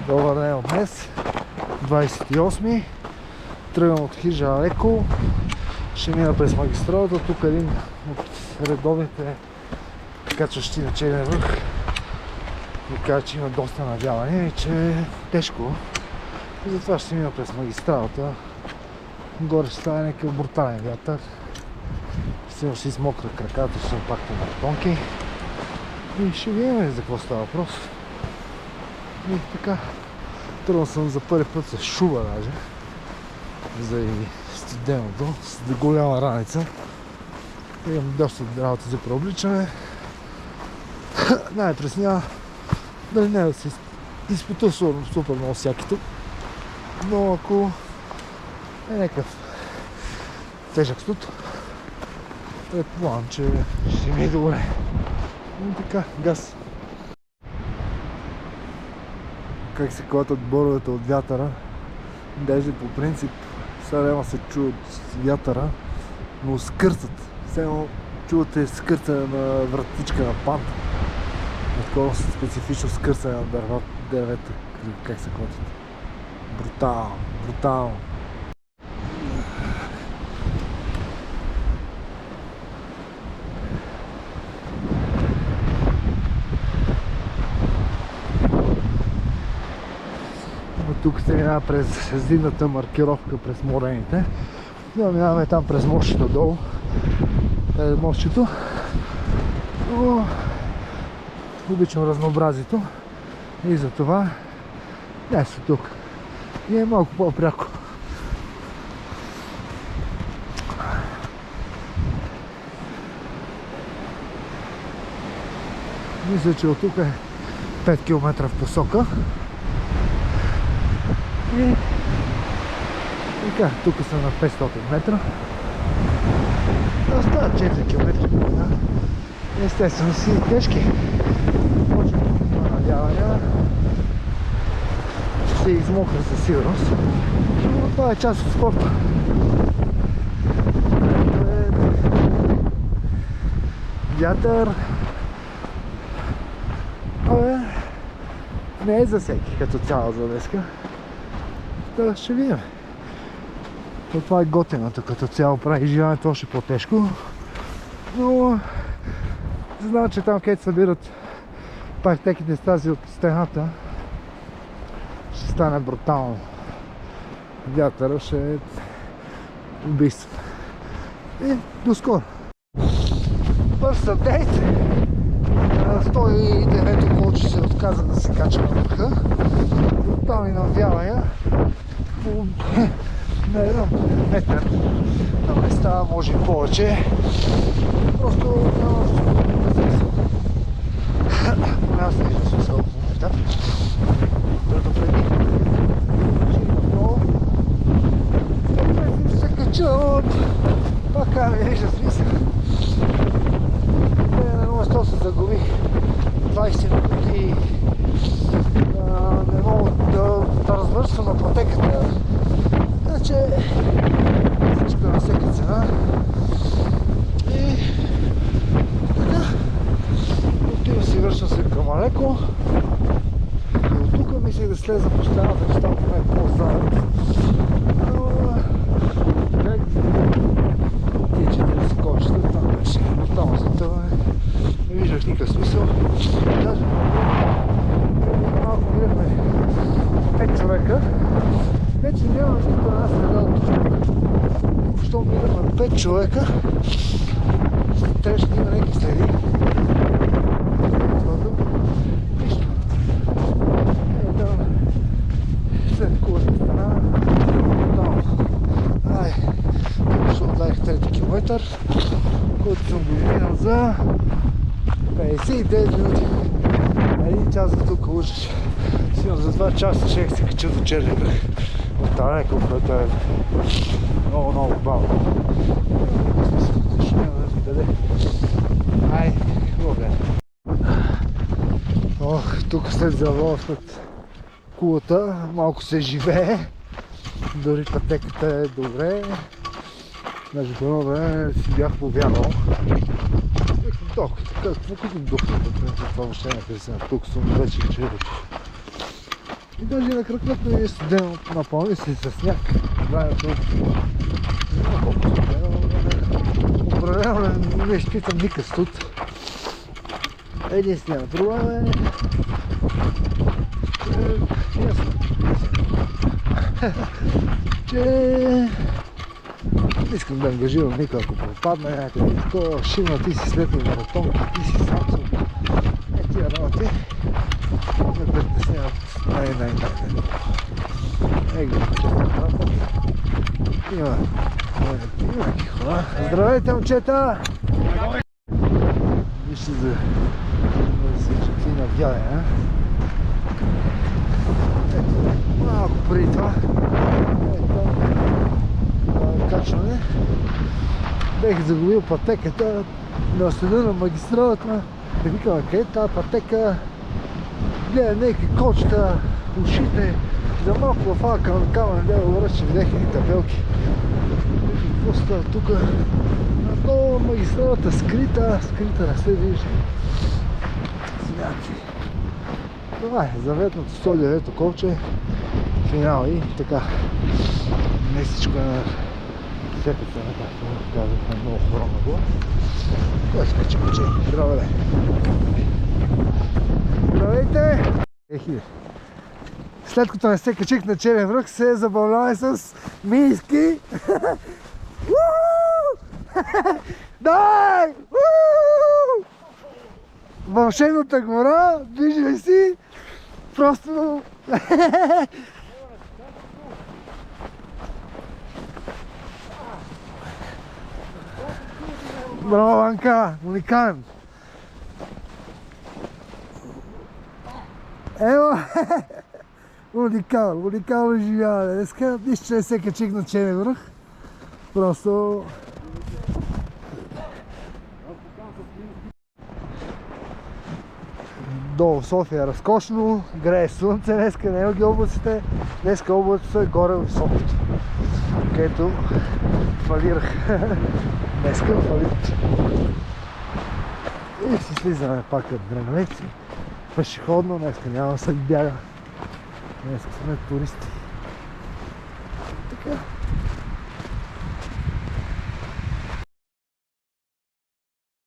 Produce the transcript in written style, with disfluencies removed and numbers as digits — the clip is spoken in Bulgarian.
Добър ден от днес, 28-ми. Тръгвам от хижа леко. Ще мина през магистралата. Тук един от редовните качващи на Черен връх ми каза, че има доста навяване и че е тежко. И затова ще мина през магистралата. Горе ще става някакъв брутален вятър. Ще си измокра краката, ще съм пак на маратонки. И ще видим за какво става въпрос. И така, тръгвам съм за първи път с шуба даже. За студеното, с голяма раница. Имам доста работа за преобличане. Най-пресня дали не да се изпита супер много всякито. Но ако е някакъв тежък студ, предполагам, че ще ми е добре. И така, газ. Как се клатят боровете от вятъра. Даже по принцип сега няма се чуват вятъра, но скърцат. Все чувате скърцане на вратичка на панта. Такова специфично скърцане на дървета. Как се клатят. Брутално, брутално. Тук се минава през зимната маркировка през морените. Минаваме там през мостчето долу. През мостчето. Обичам разнообразието и затова днес тук. И е малко по-пряко. Мисля, че от тук е 5 км в посока. И така, тук съм на 500 метра. Остава 4 км. Естествено си тежки. Почвам да надявания. Ще се измокра със сигурност. Но това е част от спорта. Вятър. Не е за всеки като цяло за днеска. Да, ще видим. Това е готиното като цяло, прави изживяването още по-тежко. Но знам, че там където събират пактеките стази от стената, ще стане брутално. Вятъра ще е убийство. И до скоро! First update. 109-то колче се отказа да се кача на върха. Брутални навявания. На един метър на места, може и повече. Просто няма смисъл в момента. Предупреди. Ще се кача, но пак не вижда смисъл. На едно место се загуби 20 минути. Не мога да развършвам на пътеката. Значи всичко на всяка цена. И така, отива си вършам се към Алеко. И от тук мислех да слеза по стената, че там поне е по-заед. Но как тия 40 кошта, там беше брутално за това. Не виждах никакъв смисъл. Даже малко видяхме 5 човека. Вече няма нито една следа от човека. Щом видяхме 5 човека, трябваше да има някакви следи. Нищо. Там след кулата стана долу. Ще отдадих 3 км, който съм го минал за 59 минути. Един час за тук лъжеш. Сигурно за 2 часа ще се кача до Черен връх. От Алеко, което е много бавно. Ще няма да ми даде. Ай, хубаво бе. Ох, тук след завола, след кулата, малко се живее. Дори пътеката е добре. Между едно време си бях повярвал. Толкова, какво като духна, това въобще не пресена. Тук съм вече вечерото. И даже на краката е студено, напълни се с сняг. Времето няма колко студено, определено не изпитам никакъв студ. Единственият проблем е... ясно, че не искам да ангажирам никой, ако пропадна някъде такова, шивна ти си светли маратонки, ти си самсо. Тия работи ме притесняват най-най-най. Его, има ги хора. Здравейте, момчета! Вижте за всички навяли, а? Ето, малко преди това. Ето, качване. Бех загубил пътеката на студена магистралата. Да викам, къде е тази пътека? Гледа някакви кочета, ушите. За малко в това камън дело връща, видях и табелки. Какво става тук? Надолу магистралата скрита не се вижда. Смяти. Това е заветното 109-то колче. Финал и така. Не всичко е на всяка цена, както казахме, много хора на глас. Той скачи куче. Здраве! Здравейте! След като не се качих на Черен връх, се забавляваме с мийски. Дай! Вълшебната гора, виждай си, просто... Браво, Ванка, уникален! Ево! Уникално изживяване. Днеска нищо, че не се качих на Черен връх. Просто... Долу в София е разкошно, грее слънце днеска, не ги облаците. Днеска облаците е горе в София, където фалирах. Днеска фалирах. И си слизаме пак от Драгомеци. Пешеходно, днеска няма да се бяга. Днеска сме туристи. Така.